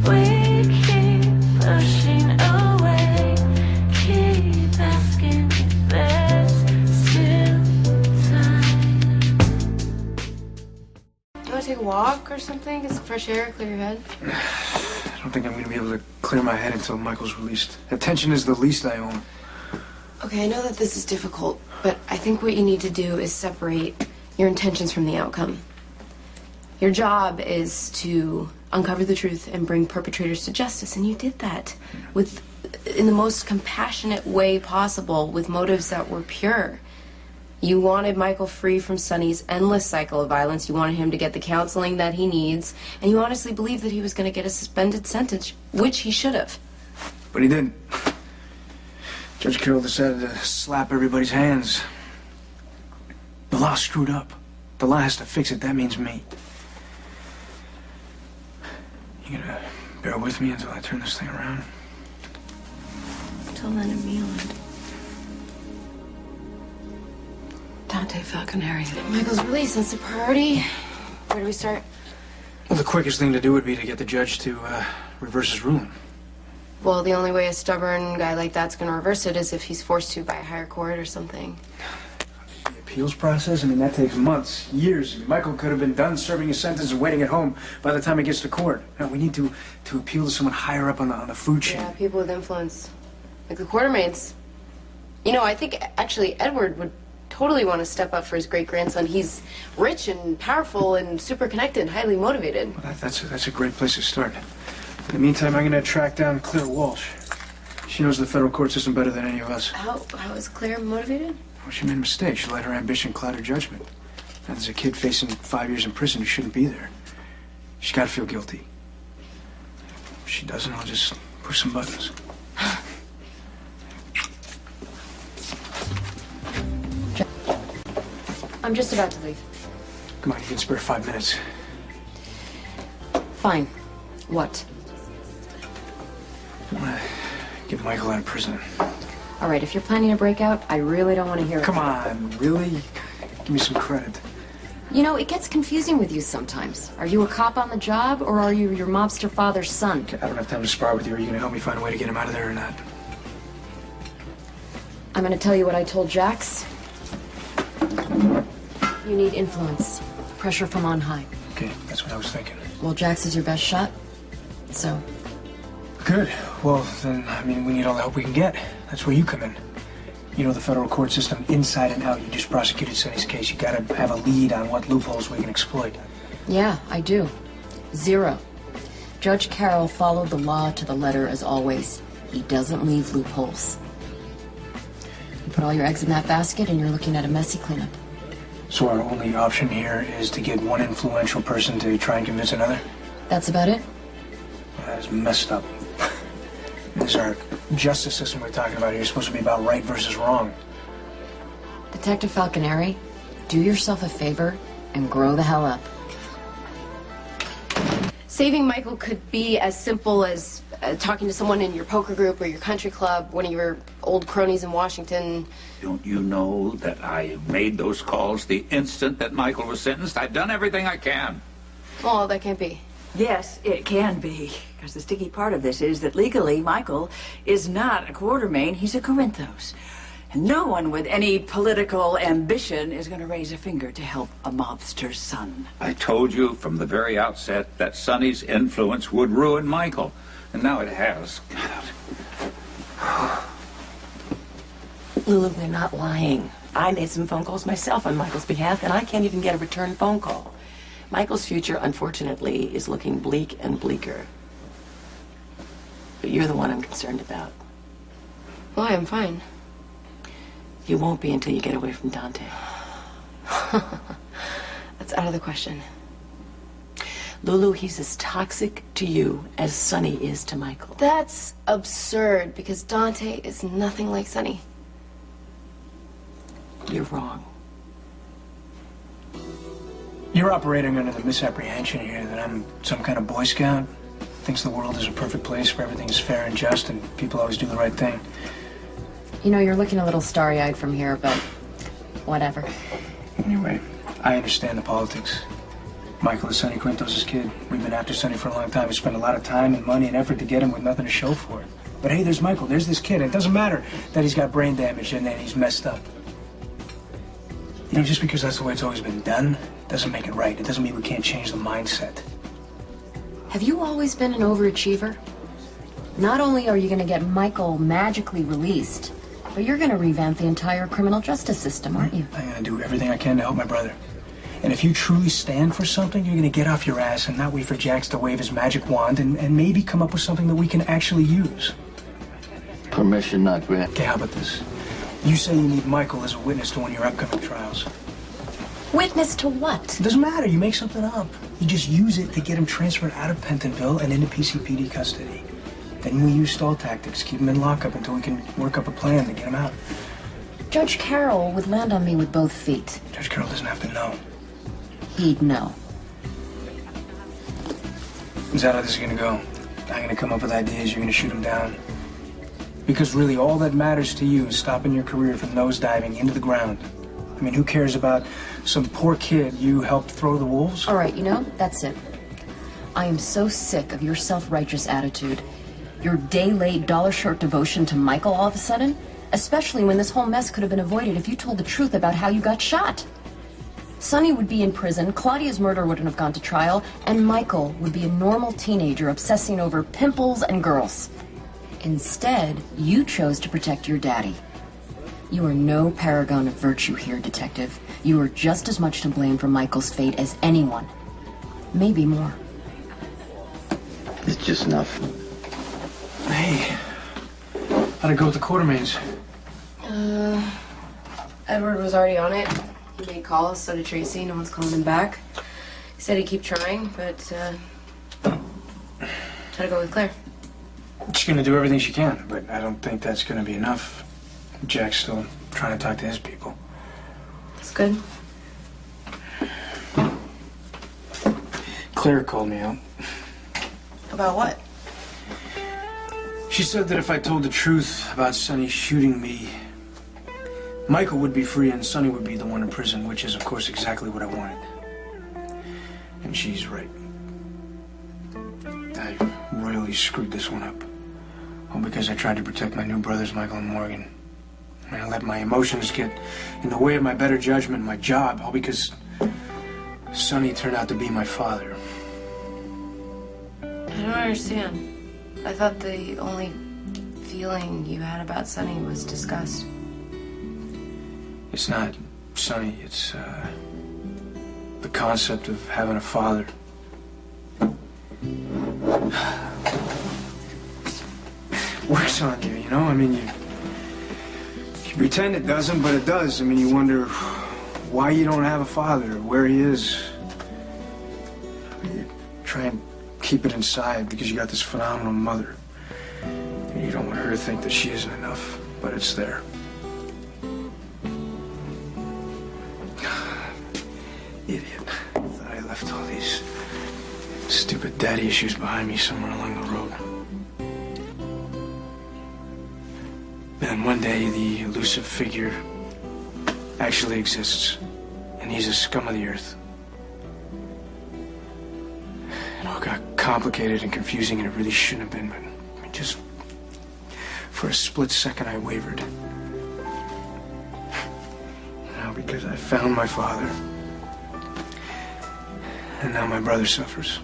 We keep pushing away, keep asking if there's still time. You want to take a walk or something? Get some fresh air, clear your head? I don't think I'm going to be able to clear my head until Michael's released. Attention is the least I own. Okay, I know that this is difficult, but I think what you need to do is separate your intentions from the outcome. Your job is to uncover the truth and bring perpetrators to justice, and you did that in the most compassionate way possible, with motives that were pure. You wanted Michael free from Sonny's endless cycle of violence. You wanted him to get the counseling that he needs, and you honestly believed that he was going to get a suspended sentence, which he should have. But he didn't. Judge Carroll decided to slap everybody's hands. The law screwed up. The law has to fix it. That means me. You gonna bear with me until I turn this thing around? Until then, and beyond. Dante Falconeri. Michael's release, that's a priority. Where do we start? Well, the quickest thing to do would be to get the judge to reverse his ruling. Well, the only way a stubborn guy like that's going to reverse it is if he's forced to by a higher court or something. The appeals process? I mean, that takes months, years. Michael could have been done serving his sentence and waiting at home by the time he gets to court. No, we need to appeal to someone higher up on the food chain. Yeah, people with influence. Like the quartermaids. You know, I think actually Edward would totally want to step up for his great-grandson. He's rich and powerful and super connected, highly motivated. Well, that's a great place to start. In the meantime, I'm going to track down Claire Walsh. She knows the federal court system better than any of us. How is Claire motivated? Well, she made a mistake. She let her ambition cloud her judgment. Now, there's a kid facing 5 years in prison who shouldn't be there. She's got to feel guilty. If she doesn't, I'll just push some buttons. I'm just about to leave. Come on, you can spare 5 minutes. Fine. What? I want to get Michael out of prison. All right, if you're planning a breakout, I really don't want to hear it. Come on, really? Give me some credit. You know, it gets confusing with you sometimes. Are you a cop on the job, or are you your mobster father's son? I don't have time to spar with you. Are you going to help me find a way to get him out of there or not? I'm going to tell you what I told Jax. You need influence. Pressure from on high. Okay, that's what I was thinking. Well, Jax is your best shot, so... Good. Well, then, I mean, we need all the help we can get. That's where you come in. You know the federal court system inside and out. You just prosecuted Sonny's case. You gotta have a lead on what loopholes we can exploit. Yeah, I do. 0. Judge Carroll followed the law to the letter as always. He doesn't leave loopholes. You put all your eggs in that basket and you're looking at a messy cleanup. So our only option here is to get one influential person to try and convince another? That's about it? Well, that is messed up. This is our justice system we're talking about here. It's supposed to be about right versus wrong. Detective Falconeri, do yourself a favor and grow the hell up. Saving Michael could be as simple as talking to someone in your poker group or your country club, one of your old cronies in Washington. Don't you know that I made those calls the instant that Michael was sentenced? I've done everything I can. Oh, that can't be. Yes, it can be. Because the sticky part of this is that legally, Michael is not a Quartermain, he's a Corinthos. And no one with any political ambition is going to raise a finger to help a mobster's son. I told you from the very outset that Sonny's influence would ruin Michael. And now it has. God. Lulu, they're not lying. I made some phone calls myself on Michael's behalf, and I can't even get a return phone call. Michael's future, unfortunately, is looking bleak and bleaker. But you're the one I'm concerned about. Why? I'm fine. You won't be until you get away from Dante. That's out of the question. Lulu, he's as toxic to you as Sonny is to Michael. That's absurd, because Dante is nothing like Sonny. You're wrong. You're operating under the misapprehension here that I'm some kind of Boy Scout. Thinks the world is a perfect place where everything is fair and just and people always do the right thing. You know, you're looking a little starry-eyed from here, but whatever. Anyway, I understand the politics. Michael is Sonny Quintos' kid. We've been after Sonny for a long time. We spent a lot of time and money and effort to get him with nothing to show for it. But hey, there's Michael. There's this kid. It doesn't matter that he's got brain damage and that he's messed up. You know, just because that's the way it's always been done doesn't make it right. It doesn't mean we can't change the mindset. Have you always been an overachiever? Not only are you going to get Michael magically released, but you're going to revamp the entire criminal justice system, aren't you? I'm going to do everything I can to help my brother. And if you truly stand for something, you're going to get off your ass and not wait for Jax to wave his magic wand and maybe come up with something that we can actually use. Permission not granted. Okay, how about this? You say you need Michael as a witness to one of your upcoming trials. Witness to what? It doesn't matter. You make something up. You just use it to get him transferred out of Pentonville and into PCPD custody. Then we use stall tactics, keep him in lockup until we can work up a plan to get him out. Judge Carroll would land on me with both feet. Judge Carroll doesn't have to know. He'd know. Is that how this is going to go? I'm going to come up with ideas, you're going to shoot him down. Because really, all that matters to you is stopping your career from nosediving into the ground. I mean, who cares about some poor kid you helped throw the wolves? All right, you know, that's it. I am so sick of your self-righteous attitude. Your day-late, dollar-short devotion to Michael all of a sudden. Especially when this whole mess could have been avoided if you told the truth about how you got shot. Sonny would be in prison, Claudia's murder wouldn't have gone to trial, and Michael would be a normal teenager obsessing over pimples and girls. Instead, you chose to protect your daddy. You are no paragon of virtue here, Detective. You are just as much to blame for Michael's fate as anyone. Maybe more. It's just enough. Hey, how'd it go with the Quartermains? Edward was already on it. He made calls, so did Tracy. No one's calling him back. He said he'd keep trying, but, try to go with Claire. She's gonna do everything she can, but I don't think that's gonna be enough. Jack's still trying to talk to his people. That's good. Claire called me out. About what? She said that if I told the truth about Sonny shooting me, Michael would be free and Sonny would be the one in prison, which is, of course, exactly what I wanted. And she's right. I royally screwed this one up. All because I tried to protect my new brothers, Michael and Morgan. I let my emotions get in the way of my better judgment, my job, all because Sonny turned out to be my father. I don't understand. I thought the only feeling you had about Sonny was disgust. It's not Sonny, it's the concept of having a father. Works on you, you know? I mean, you pretend it doesn't, but it does. I mean, you wonder why you don't have a father, where he is. You try and keep it inside because you got this phenomenal mother. And you don't want her to think that she isn't enough, but it's there. Idiot. Thought I left all these stupid daddy issues behind me somewhere along the road. Then one day, the elusive figure actually exists, and he's a scum of the earth. It all got complicated and confusing, and it really shouldn't have been, but I mean, just for a split second, I wavered. Now, because I found my father, and now my brother suffers.